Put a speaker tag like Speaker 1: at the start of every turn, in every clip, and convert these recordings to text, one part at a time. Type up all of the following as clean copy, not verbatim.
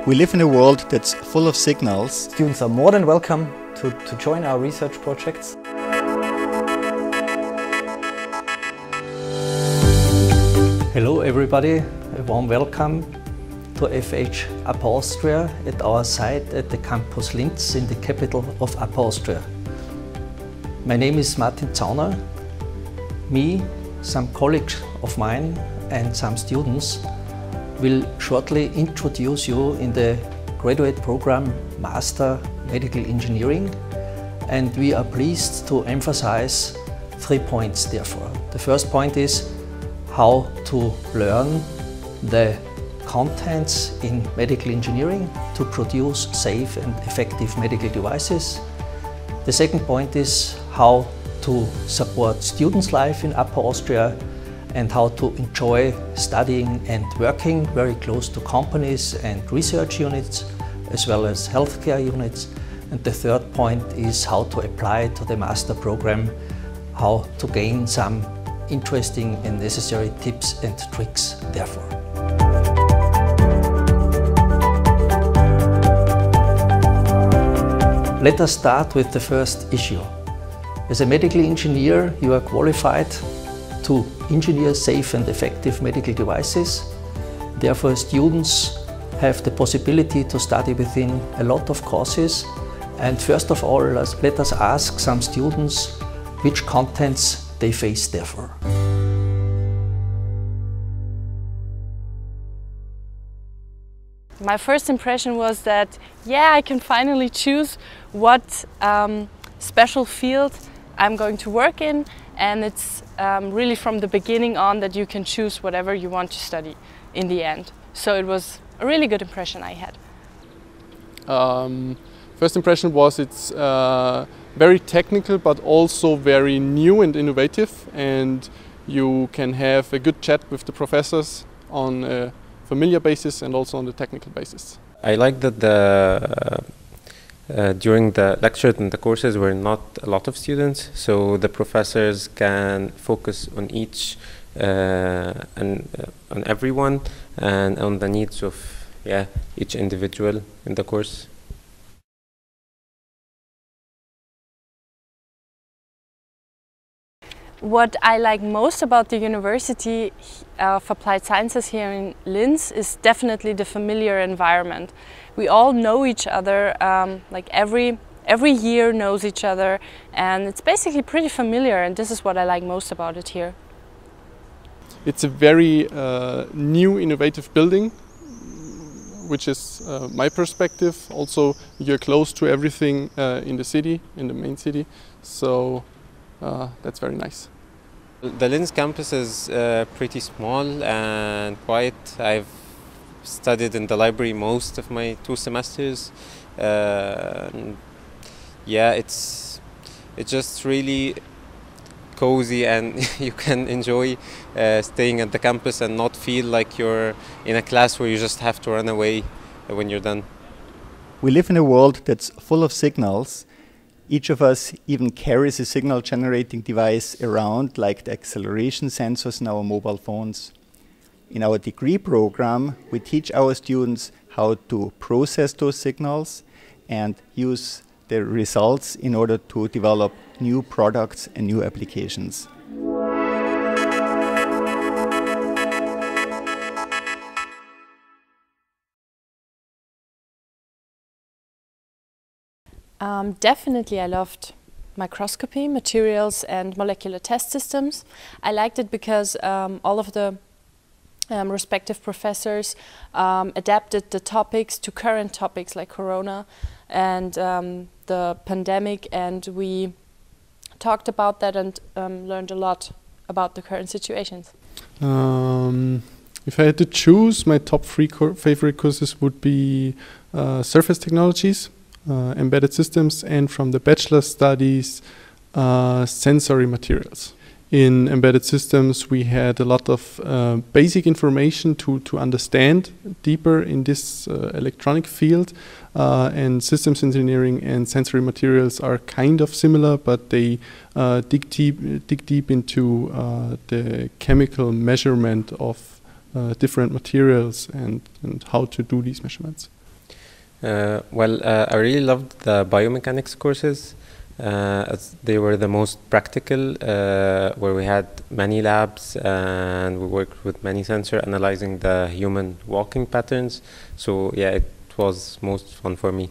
Speaker 1: We live in a world that's full of signals.
Speaker 2: Students are more than welcome to join our research projects. Hello everybody, a warm welcome to FH Upper Austria at our site at the campus Linz in the capital of Upper Austria. My name is Martin Zauner. Me, some colleagues of mine and some students will shortly introduce you in the graduate program Master Medical Engineering, and we are pleased to emphasize 3 points therefore. The first point is how to learn the contents in medical engineering to produce safe and effective medical devices. The second point is how to support students' life in Upper Austria and how to enjoy studying and working very close to companies and research units as well as healthcare units. And the third point is how to apply to the master program, how to gain some interesting and necessary tips and tricks therefore. Let us start with the first issue. As a medical engineer, you are qualified to engineer safe and effective medical devices. Therefore, students have the possibility to study within a lot of courses. And first of all, let us ask some students which contents they face therefore.
Speaker 3: My first impression was that, yeah, I can finally choose what special field I'm going to work in, and it's really from the beginning on that you can choose whatever you want to study in the end. So it was a really good impression I had.
Speaker 4: First impression was it's very technical but also very new and innovative, and you can have a good chat with the professors on a familiar basis and also on the technical basis.
Speaker 5: I like that during the lectures and the courses were not a lot of students, so the professors can focus on each on everyone and on the needs of each individual in the course.
Speaker 3: What I like most about the University of Applied Sciences here in Linz is definitely the familiar environment. We all know each other, like every year knows each other, and it's basically pretty familiar, and this is what I like most about it here.
Speaker 4: It's a very new, innovative building, which is my perspective. Also, you're close to everything in the city, in the main city, so that's very nice.
Speaker 5: The Linz campus is pretty small and quiet. I've studied in the library most of my 2 semesters. It's just really cozy, and you can enjoy staying at the campus and not feel like you're in a class where you just have to run away when you're done.
Speaker 1: We live in a world that's full of signals. Each of us even carries a signal generating device around, like the acceleration sensors in our mobile phones. In our degree program, we teach our students how to process those signals and use the results in order to develop new products and new applications.
Speaker 3: Definitely I loved microscopy, materials and molecular test systems. I liked it because all of the respective professors adapted the topics to current topics like Corona and the pandemic, and we talked about that and learned a lot about the current situations.
Speaker 4: If I had to choose, my top 3 favorite courses would be surface technologies, embedded systems, and from the bachelor studies, sensory materials. In embedded systems, we had a lot of basic information to understand deeper in this electronic field, and systems engineering and sensory materials are kind of similar, but they dig deep into the chemical measurement of different materials and how to do these measurements.
Speaker 5: I really loved the biomechanics courses as they were the most practical, where we had many labs and we worked with many sensors analyzing the human walking patterns. So yeah, it was most fun for me.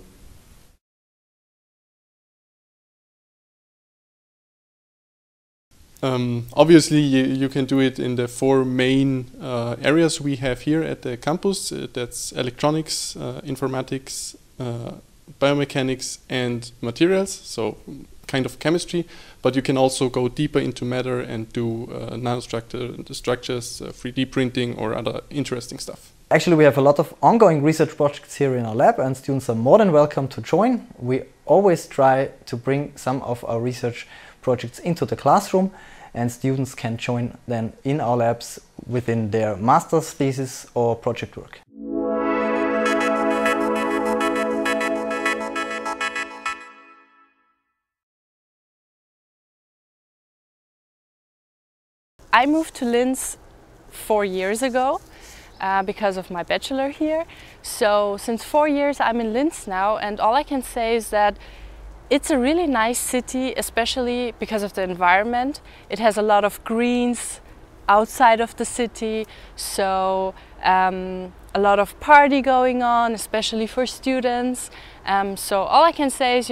Speaker 4: Obviously, you can do it in the four main areas we have here at the campus. That's electronics, informatics, biomechanics, and materials, so kind of chemistry. But you can also go deeper into matter and do nanostructures, 3D printing, or other interesting stuff.
Speaker 2: Actually, we have a lot of ongoing research projects here in our lab, and students are more than welcome to join. We always try to bring some of our research projects into the classroom, and students can join then in our labs within their master's thesis or project work.
Speaker 3: I moved to Linz 4 years ago because of my bachelor here. So since 4 years I'm in Linz now, and all I can say is that it's a really nice city, especially because of the environment. It has a lot of greens outside of the city, so a lot of party going on, especially for students. So all I can say is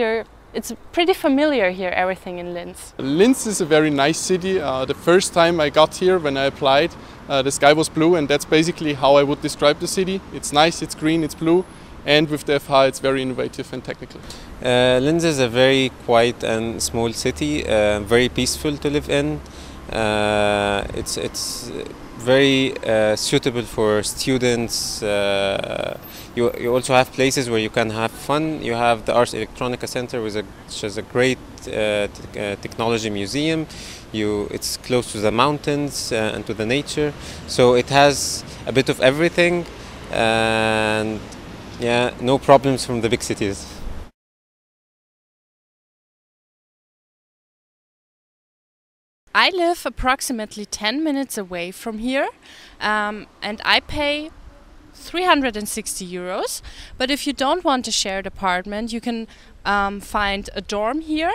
Speaker 3: it's pretty familiar here, everything in Linz.
Speaker 4: Linz is a very nice city. The first time I got here, when I applied, the sky was blue, and that's basically how I would describe the city. It's nice, it's green, it's blue. And with the FH, it's very innovative and technical.
Speaker 5: Linz is a very quiet and small city, very peaceful to live in. It's very suitable for students. You also have places where you can have fun. You have the Ars Electronica Center, which is a great technology museum. It's close to the mountains and to the nature, so it has a bit of everything. And yeah, no problems from the big cities.
Speaker 3: I live approximately 10 minutes away from here, and I pay 360 euros. But if you don't want a shared apartment, you can find a dorm here,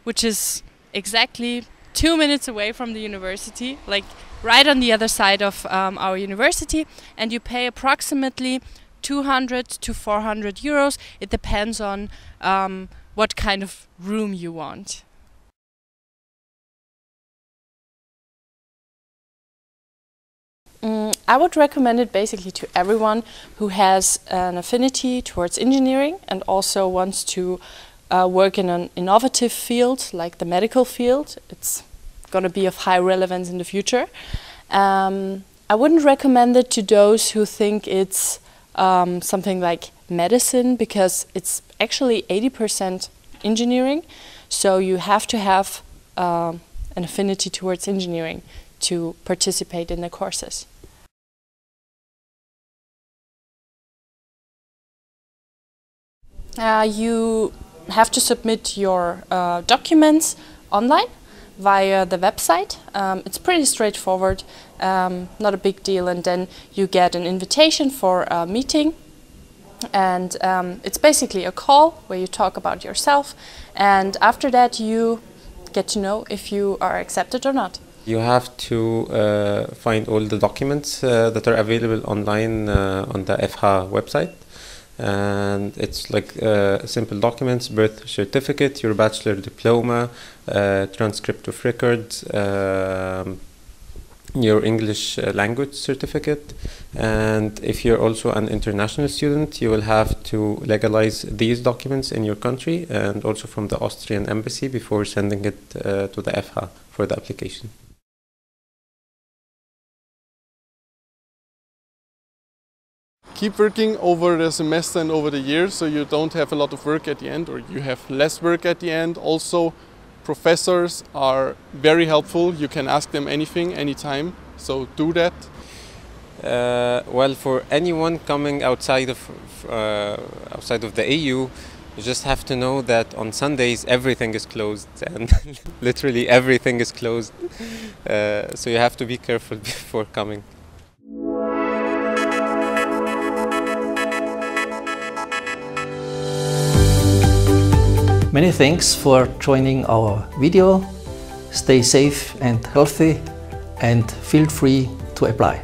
Speaker 3: which is exactly 2 minutes away from the university, like right on the other side of our university, and you pay approximately 200 to 400 euros. It depends on what kind of room you want. I would recommend it basically to everyone who has an affinity towards engineering and also wants to work in an innovative field like the medical field. It's going to be of high relevance in the future. I wouldn't recommend it to those who think it's something like medicine, because it's actually 80% engineering, so you have to have an affinity towards engineering to participate in the courses. You have to submit your documents online via the website. It's pretty straightforward, not a big deal, and then you get an invitation for a meeting, and it's basically a call where you talk about yourself, and after that you get to know if you are accepted or not.
Speaker 5: You have to find all the documents that are available online on the FH website. And it's like simple documents: birth certificate, your bachelor diploma, transcript of records, your English language certificate. And if you're also an international student, you will have to legalize these documents in your country and also from the Austrian embassy before sending it to the FH for the application.
Speaker 4: Keep working over the semester and over the year, so you don't have a lot of work at the end, or you have less work at the end. Also, professors are very helpful. You can ask them anything, anytime, so do that.
Speaker 5: Well, for anyone coming outside of the EU, you just have to know that on Sundays everything is closed, and literally everything is closed. So you have to be careful before coming.
Speaker 2: Many thanks for joining our video. Stay safe and healthy and feel free to apply.